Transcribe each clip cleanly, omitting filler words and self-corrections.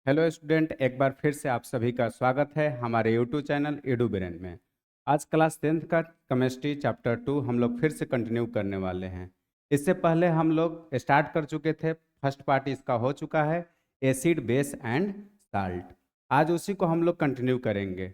Hello student, एक बार फिर से आप सभी का स्वागत है हमारे यूट्यूब चैनल एडू ब्रेन में। आज क्लास 10th का केमिस्ट्री चैप्टर 2 हम लोग फिर से कंटिन्यू करने वाले हैं। इससे पहले हम लोग स्टार्ट कर चुके थे, फर्स्ट पार्ट इसका हो चुका है, एसिड बेस एंड साल्ट। आज उसी को हम लोग कंटिन्यू करेंगे।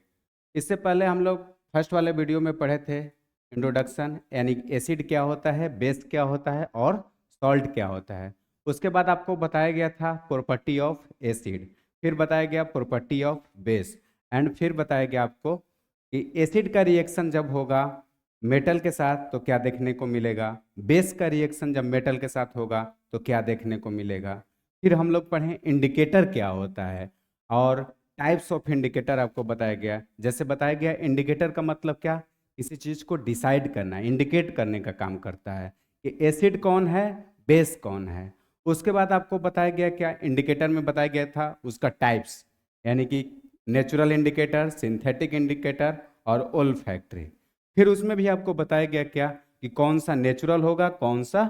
इससे पहले हम लोग फर्स्ट वाले वीडियो में पढ़े थे इंट्रोडक्शन, यानी एसिड क्या होता है, बेस क्या होता है और सॉल्ट क्या होता है। उसके बाद आपको बताया गया था प्रॉपर्टी ऑफ एसिड, फिर बताया गया प्रॉपर्टी ऑफ बेस, एंड फिर बताया गया आपको कि एसिड का रिएक्शन जब होगा मेटल के साथ तो क्या देखने को मिलेगा, बेस का रिएक्शन जब मेटल के साथ होगा तो क्या देखने को मिलेगा। फिर हम लोग पढ़े इंडिकेटर क्या होता है और टाइप्स ऑफ इंडिकेटर आपको बताया गया। जैसे बताया गया इंडिकेटर का मतलब क्या, किसी चीज को डिसाइड करना, इंडिकेट करने का काम करता है कि एसिड कौन है, बेस कौन है। उसके बाद आपको बताया गया क्या, इंडिकेटर में बताया गया था उसका टाइप्स, यानी कि नेचुरल इंडिकेटर, सिंथेटिक इंडिकेटर और ओल्फैक्टरी। फिर उसमें भी आपको बताया गया क्या कि कौन सा नेचुरल होगा, कौन सा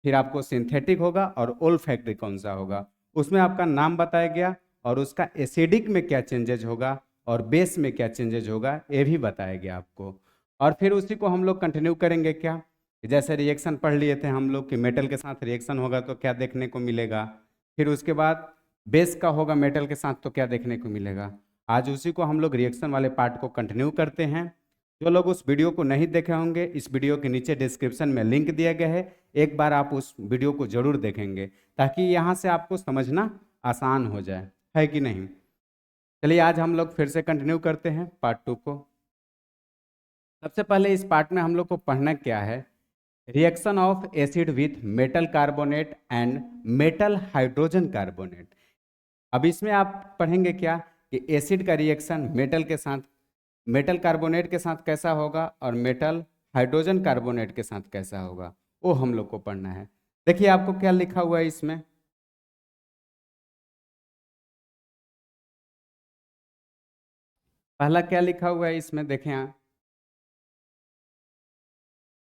फिर आपको सिंथेटिक होगा और ओल्फैक्टरी कौन सा होगा। उसमें आपका नाम बताया गया और उसका एसिडिक में क्या चेंजेज होगा और बेस में क्या चेंजेज होगा ये भी बताया गया आपको। और फिर उसी को हम लोग कंटिन्यू करेंगे क्या, जैसे रिएक्शन पढ़ लिए थे हम लोग कि मेटल के साथ रिएक्शन होगा तो क्या देखने को मिलेगा, फिर उसके बाद बेस का होगा मेटल के साथ तो क्या देखने को मिलेगा। आज उसी को हम लोग रिएक्शन वाले पार्ट को कंटिन्यू करते हैं। जो लोग उस वीडियो को नहीं देखे होंगे, इस वीडियो के नीचे डिस्क्रिप्शन में लिंक दिया गया है, एक बार आप उस वीडियो को जरूर देखेंगे ताकि यहाँ से आपको समझना आसान हो जाए, है कि नहीं। चलिए आज हम लोग फिर से कंटिन्यू करते हैं पार्ट 2 को। सबसे पहले इस पार्ट में हम लोग को पढ़ना क्या है, reaction of acid with metal carbonate and metal hydrogen carbonate. अब इसमें आप पढ़ेंगे क्या कि एसिड का रिएक्शन मेटल के साथ, मेटल कार्बोनेट के साथ कैसा होगा और मेटल हाइड्रोजन कार्बोनेट के साथ कैसा होगा, वो हम लोग को पढ़ना है। देखिए आपको क्या लिखा हुआ है इसमें, पहला क्या लिखा हुआ है इसमें देखें आप,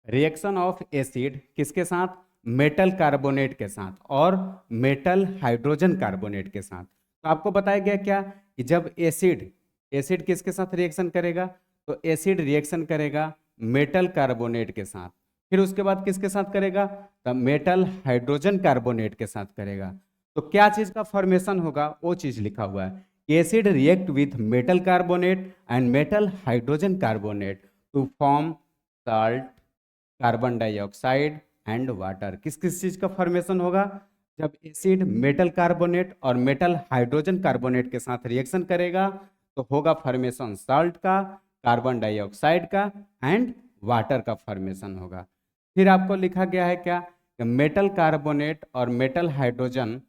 रिएक्शन ऑफ एसिड किसके साथ, मेटल कार्बोनेट के साथ और मेटल हाइड्रोजन कार्बोनेट के साथ। तो आपको बताया गया क्या कि जब एसिड, एसिड किसके साथ रिएक्शन करेगा, तो एसिड रिएक्शन करेगा मेटल कार्बोनेट के साथ, फिर उसके बाद किसके साथ करेगा, तब मेटल हाइड्रोजन कार्बोनेट के साथ करेगा। तो क्या चीज का फॉर्मेशन होगा वो चीज लिखा हुआ है, acid react with metal carbonate and metal hydrogen carbonate to form salt, carbon dioxide and water. किस किस चीज का फॉर्मेशन होगा, जब एसिड मेटल कार्बोनेट और मेटल हाइड्रोजन कार्बोनेट के साथ रिएक्शन करेगा तो होगा फॉर्मेशन साल्ट का, कार्बन डाइऑक्साइड का एंड वाटर का फॉर्मेशन होगा। फिर आपको लिखा गया है क्या, मेटल कार्बोनेट और मेटल हाइड्रोजन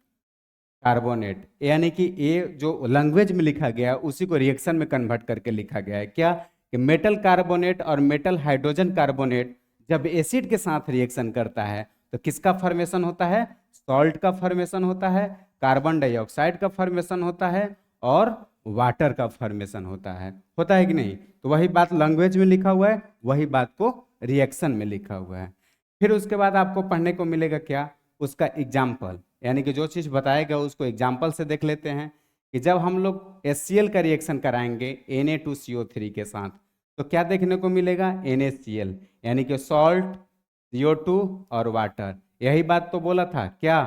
कार्बोनेट, यानी कि ये जो लैंग्वेज में लिखा गया है उसी को रिएक्शन में कन्वर्ट करके लिखा गया है क्या, कि मेटल कार्बोनेट और मेटल हाइड्रोजन कार्बोनेट जब एसिड के साथ रिएक्शन करता है तो किसका फॉर्मेशन होता है, सॉल्ट का फॉर्मेशन होता है, कार्बन डाइऑक्साइड का फॉर्मेशन होता है और वाटर का फॉर्मेशन होता है कि नहीं। तो वही बात लैंग्वेज में लिखा हुआ है, वही बात को रिएक्शन में लिखा हुआ है। फिर उसके बाद आपको पढ़ने को मिलेगा क्या, उसका एग्जाम्पल, यानी कि जो चीज़ बताएगा उसको एग्जाम्पल से देख लेते हैं कि जब हम लोग HCl का रिएक्शन कराएंगे Na2CO3 के साथ तो क्या देखने को मिलेगा, NaCl, यानी कि सॉल्ट, CO2 और वाटर। यही बात तो बोला था क्या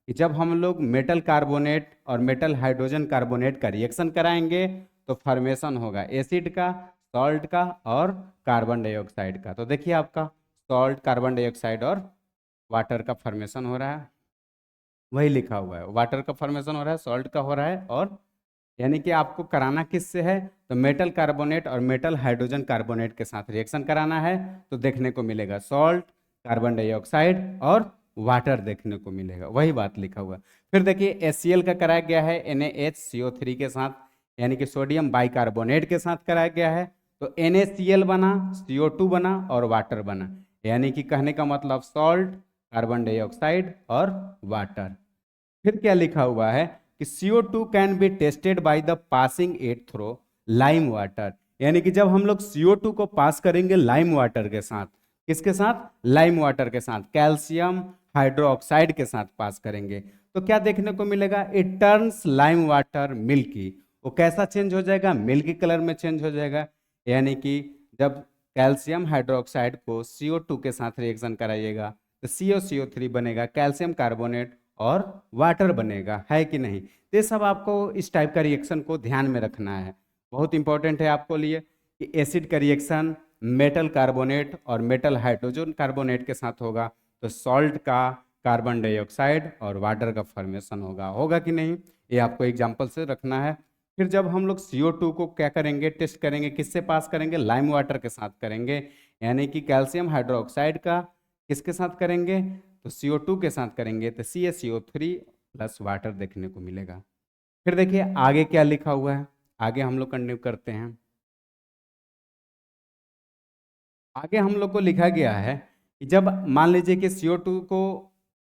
कि जब हम लोग मेटल कार्बोनेट और मेटल हाइड्रोजन कार्बोनेट का रिएक्शन कराएंगे तो फॉर्मेशन होगा एसिड का, सॉल्ट का और कार्बन डाइऑक्साइड का। तो देखिए आपका सॉल्ट, कार्बन डाइऑक्साइड और वाटर का फॉर्मेशन हो रहा है, वही लिखा हुआ है, वाटर का फॉर्मेशन हो रहा है, सॉल्ट का हो रहा है, और यानी कि आपको कराना किससे है, तो मेटल कार्बोनेट और मेटल हाइड्रोजन कार्बोनेट के साथ रिएक्शन कराना है तो देखने को मिलेगा सॉल्ट, कार्बन डाइऑक्साइड और वाटर देखने को मिलेगा, वही बात लिखा हुआ है। फिर देखिए HCl का कराया गया है NaHCO3 के साथ, यानी कि सोडियम बाइकार्बोनेट के साथ कराया गया है तो NaCl बना, CO2 बना और वाटर बना, यानी कि कहने का मतलब सॉल्ट, कार्बन डाइऑक्साइड और वाटर। फिर क्या लिखा हुआ है कि CO2 can be tested by the passing it through lime water, यानी कि जब हम लोग CO2 को पास करेंगे लाइम वाटर के साथ, किसके साथ, लाइम वाटर के साथ, कैल्शियम हाइड्रोक्साइड के साथ पास करेंगे तो क्या देखने को मिलेगा, it turns lime water milky. वो कैसा चेंज हो जाएगा, मिल्की कलर में चेंज हो जाएगा। यानी कि जब कैल्शियम हाइड्रोक्साइड को CO2 के साथ रिएक्शन कराइएगा तो COCO3 बनेगा, कैल्शियम कार्बोनेट और वाटर बनेगा, है कि नहीं। तो ये सब आपको इस टाइप का रिएक्शन को ध्यान में रखना है, बहुत इंपॉर्टेंट है आपको लिए कि एसिड का रिएक्शन मेटल कार्बोनेट और मेटल हाइड्रोजन कार्बोनेट के साथ होगा तो सॉल्ट का कार्बन डाइऑक्साइड और वाटर का फॉर्मेशन होगा कि नहीं, ये आपको एग्जाम्पल से रखना है। फिर जब हम लोग CO2 को क्या करेंगे, टेस्ट करेंगे, किससे पास करेंगे, लाइम वाटर के साथ करेंगे। यानी कि कैल्शियम हाइड्रोक्साइड का किसके साथ करेंगे, तो CO2 के साथ करेंगे तो CaCO3 प्लस वाटर देखने को मिलेगा। फिर देखिए आगे क्या लिखा हुआ है, आगे हम लोग कंटिन्यू करते हैं। आगे हम लोग को लिखा गया है कि जब मान लीजिए कि CO2 को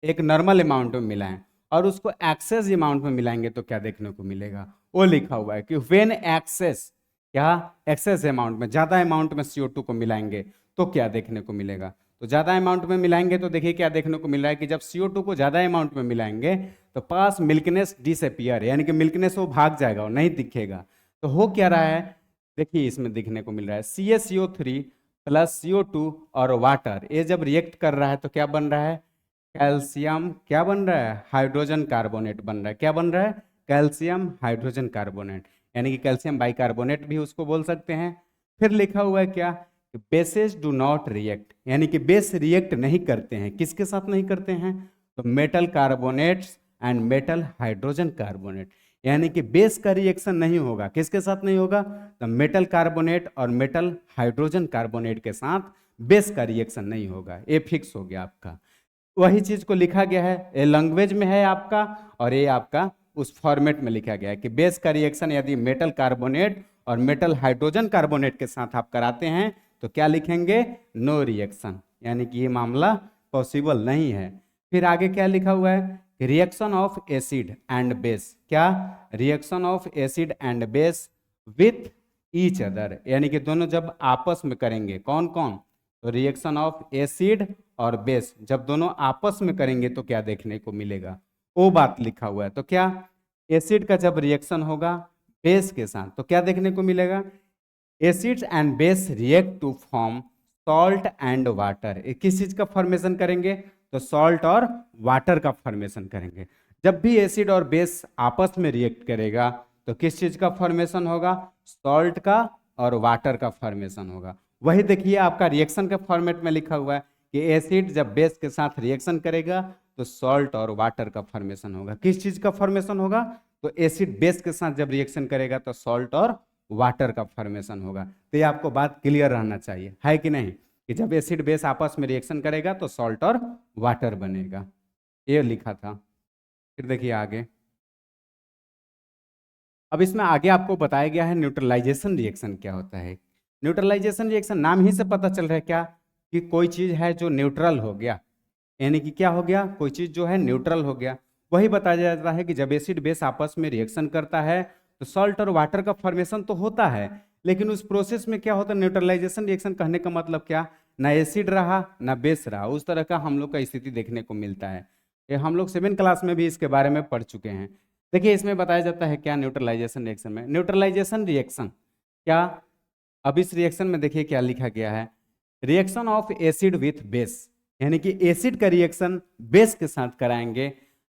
एक नॉर्मल अमाउंट में मिलाएं और उसको एक्सेस अमाउंट में मिलाएंगे तो क्या देखने को मिलेगा, वो लिखा हुआ है कि व्हेन एक्सेस, क्या एक्सेस अमाउंट में, ज़्यादा अमाउंट में CO2 को मिलाएंगे तो क्या देखने को मिलेगा। तो ज़्यादा अमाउंट में मिलाएंगे तो देखिए क्या देखने को मिल रहा है कि जब CO2 को ज़्यादा अमाउंट में मिलाएंगे तो पास मिल्कनेस डिसअपियर, यानी कि मिल्कनेस वो भाग जाएगा, वो नहीं दिखेगा। तो हो क्या रहा है, देखिए इसमें दिखने को मिल रहा है CaCO3 प्लस CO2 और वाटर, ये जब रिएक्ट कर रहा है तो क्या बन रहा है, कैल्शियम क्या बन रहा है, हाइड्रोजन कार्बोनेट बन रहा है। क्या बन रहा है, कैल्शियम हाइड्रोजन कार्बोनेट, यानी कि कैल्शियम बाइकार्बोनेट भी उसको बोल सकते हैं। फिर लिखा हुआ है क्या, बेसेस डू नॉट रिएक्ट, यानी कि बेस रिएक्ट नहीं करते हैं, किसके साथ नहीं करते हैं, तो metal carbonates and metal hydrogen carbonate, यानी कि बेस का रिएक्शन नहीं होगा, किसके साथ नहीं होगा, तो मेटल कार्बोनेट और मेटल हाइड्रोजन कार्बोनेट के साथ बेस का रिएक्शन नहीं होगा, ये फिक्स हो गया आपका। वही चीज को लिखा गया है, ये लैंग्वेज में है आपका और ये आपका उस फॉर्मेट में लिखा गया है कि बेस का रिएक्शन यदि मेटल कार्बोनेट और मेटल हाइड्रोजन कार्बोनेट के साथ आप कराते हैं तो क्या लिखेंगे, नो रिएक्शन, यानी कि ये मामला पॉसिबल नहीं है। फिर आगे क्या लिखा हुआ है, reaction of acid and base, क्या reaction of acid and base with each other, यानी कि दोनों जब आपस में करेंगे, कौन कौन, तो रिएक्शन ऑफ एसिड और बेस जब दोनों आपस में करेंगे तो क्या देखने को मिलेगा, वो बात लिखा हुआ है। तो क्या एसिड का जब रिएक्शन होगा बेस के साथ तो क्या देखने को मिलेगा, acids and base react to form salt and water, किस चीज का फॉर्मेशन करेंगे, तो सॉल्ट और वाटर का फॉर्मेशन करेंगे। जब भी एसिड और बेस आपस में रिएक्ट करेगा तो किस चीज का फॉर्मेशन होगा, सॉल्ट का और वाटर का फॉर्मेशन होगा। वही देखिए आपका रिएक्शन के फॉर्मेट में लिखा हुआ है कि एसिड जब बेस के साथ रिएक्शन करेगा तो सॉल्ट और वाटर का फॉर्मेशन होगा। किस चीज का फॉर्मेशन होगा, तो एसिड बेस के साथ जब रिएक्शन करेगा तो सॉल्ट और वाटर का फॉर्मेशन होगा। तो ये आपको बात क्लियर रहना चाहिए, है कि नहीं, कि जब एसिड बेस आपस में रिएक्शन करेगा तो सॉल्ट और वाटर बनेगा, ये लिखा था। फिर देखिए आगे, अब इसमें आगे आपको बताया गया है न्यूट्रलाइजेशन रिएक्शन क्या होता है। न्यूट्रलाइजेशन रिएक्शन नाम ही से पता चल रहा है क्या, कि कोई चीज है जो न्यूट्रल हो गया, यानी कि क्या हो गया, कोई चीज जो है न्यूट्रल हो गया। वही बताया जाता है कि जब एसिड बेस आपस में रिएक्शन करता है तो सॉल्ट और वाटर का फॉर्मेशन तो होता है, लेकिन उस प्रोसेस में क्या होता है, न्यूट्रलाइजेशन रिएक्शन कहने का मतलब क्या, ना एसिड रहा ना बेस रहा, उस तरह का हम लोग का स्थिति देखने को मिलता है। ये हम लोग 7 क्लास में भी इसके बारे में पढ़ चुके हैं। देखिए इसमें बताया जाता है क्या न्यूट्रलाइजेशन रिएक्शन में, न्यूट्रलाइजेशन रिएक्शन क्या, अब इस रिएक्शन में देखिए क्या लिखा गया है, reaction of acid with base, यानी कि एसिड का रिएक्शन बेस के साथ कराएंगे,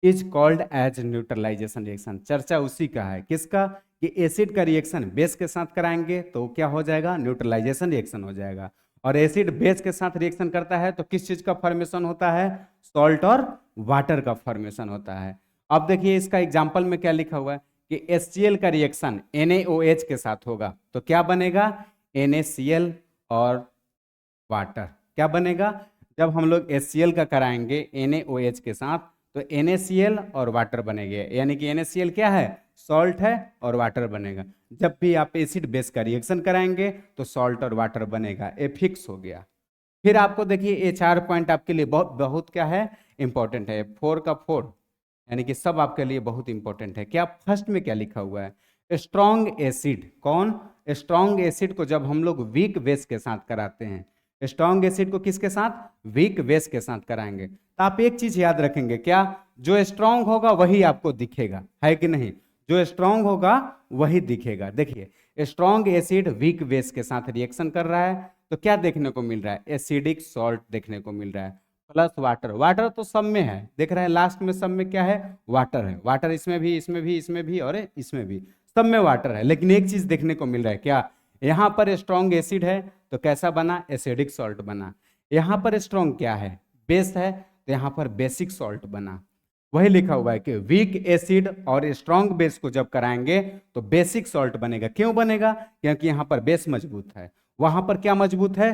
is called as neutralisation reaction. चर्चा उसी का है, किसका, कि एसिड का रिएक्शन बेस के साथ कराएंगे तो क्या हो जाएगा, न्यूट्रलाइजेशन रिएक्शन हो जाएगा। और एसिड बेस के साथ रिएक्शन करता है तो किस चीज का फॉर्मेशन होता है, सॉल्ट और वाटर का फॉर्मेशन होता है। अब देखिए इसका एग्जाम्पल में क्या लिखा हुआ है कि HCl का रिएक्शन NaOH के साथ होगा तो क्या बनेगा, NaCl और वाटर, क्या बनेगा, जब हम लोग HCl का कराएंगे NaOH के साथ तो NaCl और वाटर बनेंगे, यानी कि NaCl क्या है, सॉल्ट है और वाटर बनेगा। जब भी आप एसिड बेस का रिएक्शन कराएंगे तो सॉल्ट और वाटर बनेगा, ये फिक्स हो गया। फिर आपको देखिए ये 4 पॉइंट आपके लिए बहुत बहुत क्या है, इंपॉर्टेंट है, 4 का 4, यानी कि सब आपके लिए बहुत इंपॉर्टेंट है। क्या फर्स्ट में क्या लिखा हुआ है, स्ट्रॉन्ग एसिड, कौन, स्ट्रॉन्ग एसिड को जब हम लोग वीक बेस के साथ कराते हैं, स्ट्रॉन्ग एसिड को किसके साथ, वीक बेस के साथ कराएंगे। तो आप एक चीज याद रखेंगे, क्या, जो स्ट्रॉन्ग होगा वही आपको दिखेगा, है कि नहीं, जो स्ट्रॉन्ग होगा वही दिखेगा। देखिए स्ट्रॉन्ग एसिड वीक बेस के साथ रिएक्शन कर रहा है, तो क्या देखने को मिल रहा है, एसिडिक सॉल्ट देखने को मिल रहा है, प्लस वाटर। वाटर तो सब में है, देख रहे हैं लास्ट में सब में क्या है, वाटर है। वाटर इसमें भी, इसमें भी, इसमें भी और इसमें भी, सब में वाटर है। लेकिन एक चीज देखने को मिल रहा है, क्या, यहाँ पर स्ट्रॉन्ग एसिड है तो कैसा बना, एसिडिक सॉल्ट बना। यहाँ पर स्ट्रॉन्ग क्या है, बेस है, तो यहाँ पर बेसिक सॉल्ट बना। वही लिखा हुआ है कि वीक एसिड और स्ट्रॉन्ग बेस को जब कराएंगे तो बेसिक सॉल्ट बनेगा। क्यों बनेगा, क्योंकि यहाँ पर बेस मजबूत है, वहां पर क्या मजबूत है,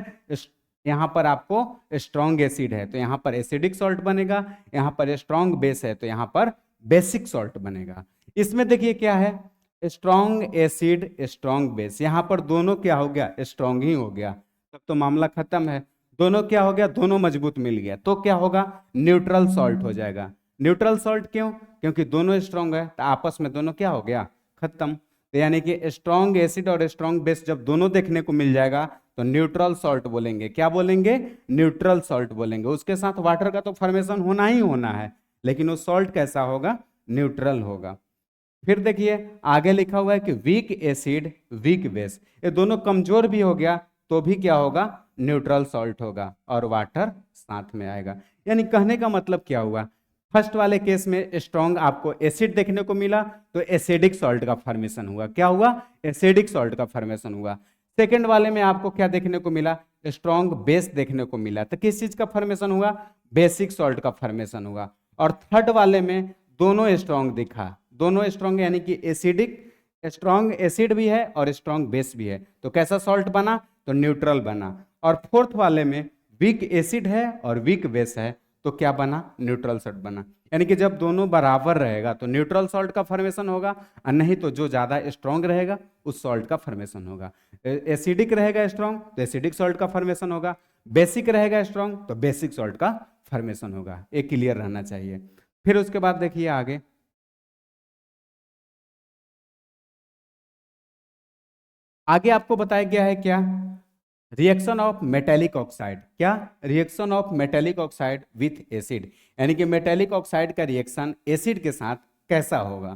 यहाँ पर आपको स्ट्रॉन्ग एसिड है तो यहाँ पर एसिडिक सॉल्ट बनेगा, यहाँ पर स्ट्रॉन्ग बेस है तो यहाँ पर बेसिक सॉल्ट बनेगा। इसमें देखिए क्या है, स्ट्रॉन्ग एसिड स्ट्रॉन्ग बेस, यहाँ पर दोनों क्या हो गया, स्ट्रॉन्ग ही हो गया, तब तो मामला खत्म है। दोनों क्या हो गया, दोनों मजबूत मिल गया, तो क्या होगा, न्यूट्रल सॉल्ट हो जाएगा। न्यूट्रल सॉल्ट क्यों, क्योंकि दोनों स्ट्रॉन्ग है तो आपस में दोनों क्या हो गया, खत्म। तो यानी कि स्ट्रॉन्ग एसिड और स्ट्रॉन्ग बेस जब दोनों देखने को मिल जाएगा तो न्यूट्रल सॉल्ट बोलेंगे। क्या बोलेंगे, न्यूट्रल सॉल्ट बोलेंगे। उसके साथ वाटर का तो फॉर्मेशन होना ही होना है, लेकिन वो सॉल्ट कैसा होगा, न्यूट्रल होगा। फिर देखिए आगे लिखा हुआ है कि वीक एसिड वीक बेस, ये दोनों कमजोर भी हो गया तो भी क्या होगा, न्यूट्रल सॉल्ट होगा और वाटर साथ में आएगा। यानी कहने का मतलब क्या हुआ, फर्स्ट वाले केस में स्ट्रॉन्ग आपको एसिड देखने को मिला तो एसिडिक सॉल्ट का फॉर्मेशन हुआ, क्या हुआ, एसिडिक सॉल्ट का फॉर्मेशन हुआ। सेकेंड वाले में आपको क्या देखने को मिला, स्ट्रॉन्ग बेस देखने को मिला, तो किस चीज का फॉर्मेशन हुआ, बेसिक सॉल्ट का फॉर्मेशन हुआ। और थर्ड वाले में दोनों स्ट्रॉन्ग दिखा, दोनों स्ट्रॉन्ग यानी कि एसिडिक, स्ट्रॉन्ग एसिड भी है और स्ट्रॉन्ग बेस भी है, तो कैसा सॉल्ट बना, तो न्यूट्रल बना। और फोर्थ वाले में वीक एसिड है और वीक बेस है, तो क्या बना, न्यूट्रल सॉल्ट बना। यानी कि जब दोनों बराबर रहेगा तो न्यूट्रल सॉल्ट का फॉर्मेशन होगा, और नहीं तो जो ज्यादा स्ट्रॉन्ग रहेगा उस सॉल्ट का फॉर्मेशन होगा। एसिडिक रहेगा स्ट्रॉन्ग तो एसिडिक सॉल्ट का फॉर्मेशन होगा, बेसिक रहेगा स्ट्रॉन्ग तो बेसिक सॉल्ट का फॉर्मेशन होगा। एक क्लियर रहना चाहिए। फिर उसके बाद देखिए आगे, आगे आपको बताया गया है क्या, रिएक्शन ऑफ मेटेलिक ऑक्साइड, क्या, reaction of metallic oxide with acid, यानी कि मेटेलिक ऑक्साइड का रिएक्शन एसिड के साथ कैसा होगा।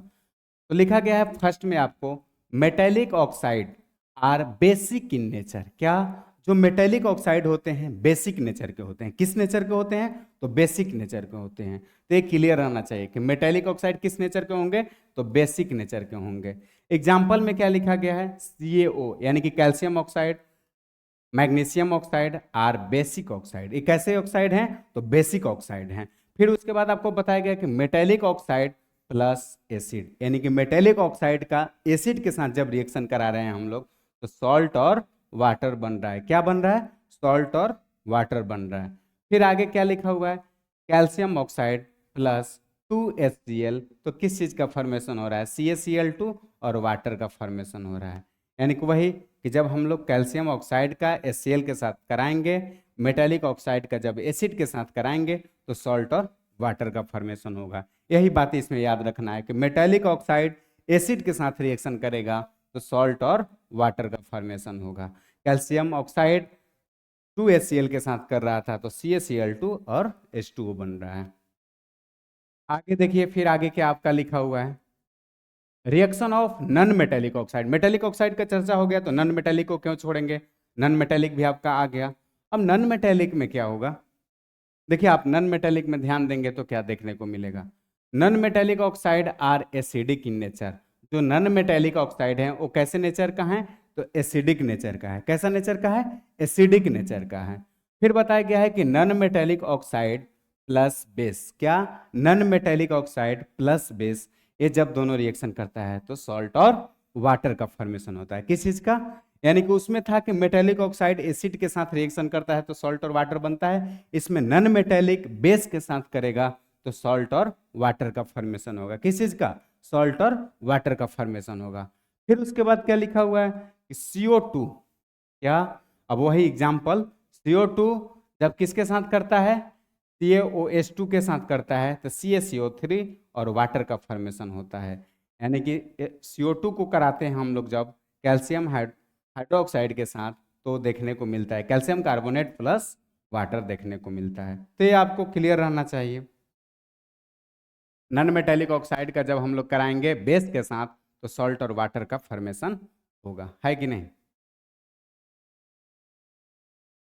तो लिखा गया है फर्स्ट में आपको, metallic oxide are basic in nature, क्या, जो मेटेलिक ऑक्साइड होते हैं बेसिक नेचर के होते हैं। किस नेचर के होते हैं, तो बेसिक नेचर के होते हैं। तो ये क्लियर रहना चाहिए कि मेटेलिक ऑक्साइड किस नेचर के होंगे, तो बेसिक नेचर के होंगे। एग्जाम्पल में क्या लिखा गया है, CaO यानी कि calcium oxide, magnesium oxide are basic oxide. ये कैसे ऑक्साइड हैं, तो बेसिक ऑक्साइड हैं। फिर उसके बाद आपको बताया गया कि मेटेलिक ऑक्साइड प्लस एसिड, यानी कि मेटेलिक ऑक्साइड का एसिड के साथ जब रिएक्शन करा रहे हैं हम लोग तो सॉल्ट और वाटर बन रहा है। क्या बन रहा है, सॉल्ट और वाटर बन रहा है। फिर आगे क्या लिखा हुआ है, कैल्शियम ऑक्साइड प्लस 2HCl, तो किस चीज का फॉर्मेशन हो रहा है, CaCl2 और वाटर का फॉर्मेशन हो रहा है। यानी कि वही कि जब हम लोग कैल्शियम ऑक्साइड का HCl के साथ कराएंगे, मेटेलिक ऑक्साइड का जब एसिड के साथ कराएंगे तो सॉल्ट और वाटर का फॉर्मेशन होगा। यही बात इसमें याद रखना है कि मेटेलिक ऑक्साइड एसिड के साथ रिएक्शन करेगा तो सॉल्ट और वाटर का फॉर्मेशन होगा। कैल्शियम ऑक्साइड 2HCl के साथ कर रहा था तो CaCl2 और H2O बन रहा है। आगे देखिए, फिर आगे क्या आपका लिखा हुआ है, reaction of non metallic oxide. Metallic oxide का चर्चा हो गया तो नॉन मेटेलिक को क्यों छोड़ेंगे, नॉन मेटेलिक भी आपका आ गया। अब नॉन मेटेलिक में क्या होगा, देखिए आप नॉन मेटेलिक में ध्यान देंगे तो क्या देखने को मिलेगा, non metallic oxide are acidic in nature. जो नॉन मेटेलिक ऑक्साइड है वो कैसे नेचर का है, तो एसिडिक नेचर का है। कैसा नेचर का है, एसिडिक नेचर का है। फिर बताया गया है कि non metallic oxide plus base, क्या, non metallic oxide plus base, ये जब दोनों रिएक्शन करता है तो सॉल्ट और वाटर का फॉर्मेशन होता है। किस चीज का, यानी कि उसमें था कि मेटेलिक ऑक्साइड एसिड के साथ रिएक्शन करता है तो सॉल्ट और वाटर बनता है, इसमें नॉन मेटेलिक बेस के साथ करेगा तो सॉल्ट और वाटर का फॉर्मेशन होगा। किस चीज का, सॉल्ट और वाटर का फॉर्मेशन होगा। फिर उसके बाद क्या लिखा हुआ है कि CO2, क्या, अब वही एग्जाम्पल, CO2 जब किसके साथ करता है, CaOH2 के साथ करता है तो CaCO3 और वाटर का फॉर्मेशन होता है। यानी कि CO2 को कराते हैं हम लोग जब कैल्शियम हाइड्रोक्साइड के साथ तो देखने को मिलता है, कैल्शियम कार्बोनेट प्लस वाटर देखने को मिलता है। तो ये आपको क्लियर रहना चाहिए। नॉन मेटेलिक ऑक्साइड का जब हम लोग कराएंगे बेस के साथ तो सॉल्ट और वाटर का फॉर्मेशन होगा, है कि नहीं।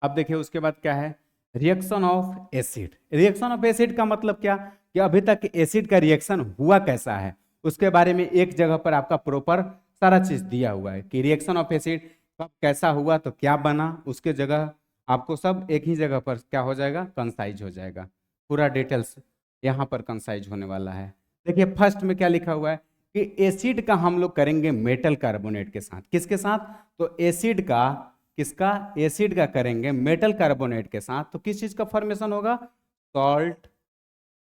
अब देखिए उसके बाद क्या है, reaction of acid. Reaction of acid का मतलब क्या कि अभी तक एसिड का रिएक्शन हुआ कैसा है उसके बारे में एक जगह पर आपका प्रॉपर सारा चीज दिया हुआ है कि रिएक्शन ऑफ एसिड कब कैसा हुआ तो क्या बना, उसके जगह आपको सब एक ही जगह पर क्या हो जाएगा, कंसाइज हो जाएगा। पूरा डिटेल्स यहाँ पर कंसाइज होने वाला है। देखिए फर्स्ट में क्या लिखा हुआ है कि एसिड का हम लोग करेंगे मेटल कार्बोनेट के साथ, किसके साथ, तो एसिड का, किसका, एसिड का करेंगे मेटल कार्बोनेट के साथ। तो किस चीज का फॉर्मेशन होगा, सॉल्ट,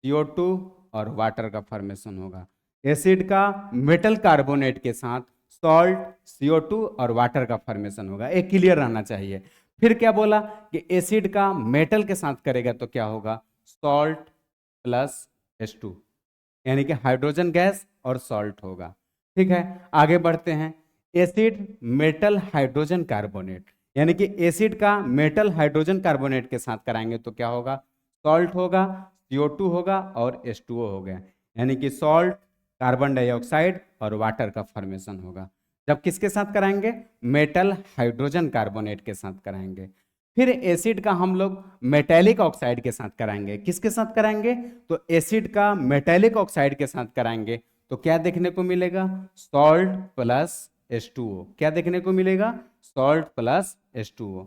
CO2 और वाटर का फॉर्मेशन होगा। एसिड का मेटल कार्बोनेट के साथ सॉल्ट, CO2 और वाटर का फॉर्मेशन होगा, एक क्लियर रहना चाहिए। फिर क्या बोला कि एसिड का मेटल के साथ करेगा तो क्या होगा, सॉल्ट प्लस H2, यानी कि हाइड्रोजन गैस और सॉल्ट होगा। ठीक है, आगे बढ़ते हैं। एसिड मेटल हाइड्रोजन कार्बोनेट, यानी कि एसिड का मेटल हाइड्रोजन कार्बोनेट के साथ कराएंगे तो क्या होगा, सॉल्ट होगा, CO2 होगा और H2O हो गया, यानी कि सॉल्ट, कार्बन डाइऑक्साइड और वाटर का फॉर्मेशन होगा। जब किसके साथ कराएंगे, मेटल हाइड्रोजन कार्बोनेट के साथ कराएंगे। फिर एसिड का हम लोग मेटेलिक ऑक्साइड के साथ कराएंगे, किसके साथ कराएंगे, तो एसिड का मेटेलिक ऑक्साइड के साथ कराएंगे तो क्या देखने को मिलेगा, सॉल्ट प्लस H2O। क्या देखने को मिलेगा, सॉल्ट प्लस H2O।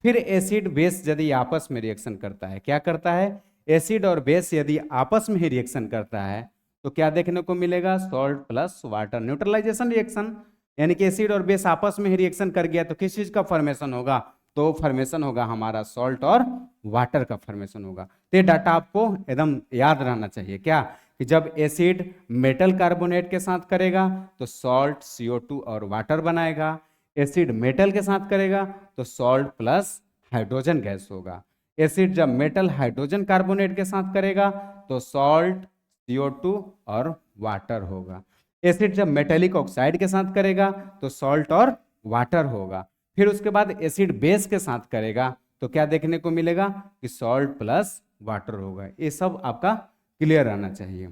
फिर एसिड बेस यदि आपस में रिएक्शन करता है, क्या करता है, एसिड और बेस यदि आपस में ही रिएक्शन करता है तो क्या देखने को मिलेगा, salt plus water, neutralisation reaction. यानी कि एसिड और बेस आपस में ही रिएक्शन कर गया तो किस चीज का फॉर्मेशन होगा, तो फॉर्मेशन होगा हमारा सॉल्ट और वाटर का फॉर्मेशन होगा। तो ये डाटा आपको एकदम याद रहना चाहिए क्या, कि जब एसिड मेटल कार्बोनेट के साथ करेगा तो सॉल्ट, CO2 और वाटर बनाएगा, एसिड मेटल के साथ करेगा तो सॉल्ट प्लस हाइड्रोजन गैस होगा। एसिड जब मेटल हाइड्रोजन कार्बोनेट के साथ करेगा तो सॉल्ट, CO2 और वाटर होगा। एसिड जब मेटेलिक ऑक्साइड के साथ करेगा तो सॉल्ट और वाटर होगा। फिर उसके बाद एसिड बेस के साथ करेगा तो क्या देखने को मिलेगा कि सॉल्ट प्लस वाटर होगा। ये सब आपका क्लियर रहना चाहिए।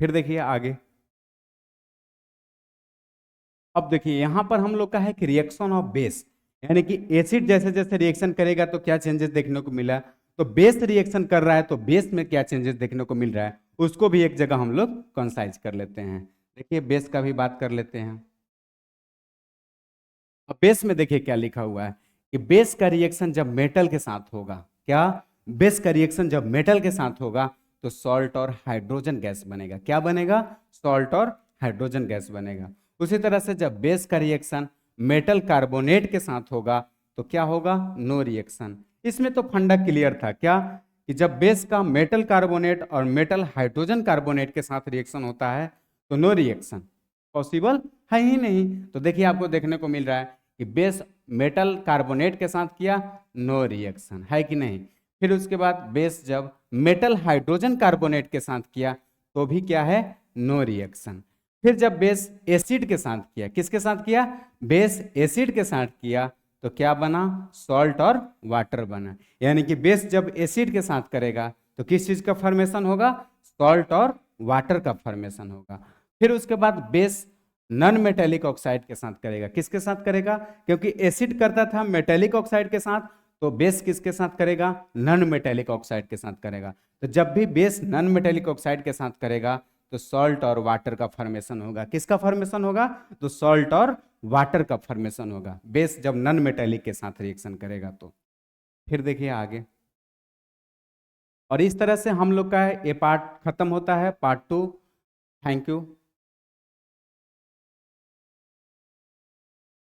फिर देखिए आगे, अब देखिए यहां पर हम लोग का है कि रिएक्शन ऑफ बेस, यानी कि एसिड जैसे जैसे रिएक्शन करेगा तो क्या चेंजेस देखने को मिला, तो बेस रिएक्शन कर रहा है तो बेस में क्या चेंजेस देखने को मिल रहा है उसको भी एक जगह हम लोग कंसाइज कर लेते हैं। देखिए बेस का भी बात कर लेते हैं। अब बेस में देखिए क्या लिखा हुआ है कि बेस का रिएक्शन जब मेटल के साथ होगा, क्या, बेस का रिएक्शन जब मेटल के साथ होगा तो सॉल्ट और हाइड्रोजन गैस बनेगा। क्या बनेगा, सॉल्ट और हाइड्रोजन गैस बनेगा। उसी तरह से जब बेस का रिएक्शन मेटल कार्बोनेट के साथ होगा तो क्या होगा, नो रिएक्शन। इसमें तो फंडा क्लियर था क्या, कि जब बेस का मेटल कार्बोनेट और मेटल हाइड्रोजन कार्बोनेट के साथ रिएक्शन होता है तो नो रिएक्शन पॉसिबल है ही नहीं। तो देखिए आपको देखने को मिल रहा है कि बेस मेटल कार्बोनेट के साथ किया, नो रिएक्शन, है कि नहीं। फिर उसके बाद बेस जब मेटल हाइड्रोजन कार्बोनेट के साथ किया तो भी क्या है, नो रिएक्शन। फिर जब बेस एसिड के साथ किया, किसके साथ किया, बेस एसिड के साथ किया तो क्या बना, सॉल्ट और वाटर बना। यानी कि बेस जब एसिड के साथ करेगा तो किस चीज का फॉर्मेशन होगा, सॉल्ट और वाटर का फॉर्मेशन होगा। फिर उसके बाद बेस नॉन मेटेलिक ऑक्साइड के साथ करेगा, किसके साथ करेगा, क्योंकि एसिड करता था मेटेलिक ऑक्साइड के साथ तो बेस किसके साथ करेगा, नॉन मेटेलिक ऑक्साइड के साथ करेगा। तो जब भी बेस नॉन मेटेलिक ऑक्साइड के साथ करेगा तो सॉल्ट और वाटर का फॉर्मेशन होगा। किसका फॉर्मेशन होगा, तो सॉल्ट और वाटर का फॉर्मेशन होगा, बेस जब नॉन मेटेलिक के साथ रिएक्शन करेगा तो। फिर देखिए आगे, और इस तरह से हम लोग का ये पार्ट खत्म होता है, पार्ट 2। Thank you.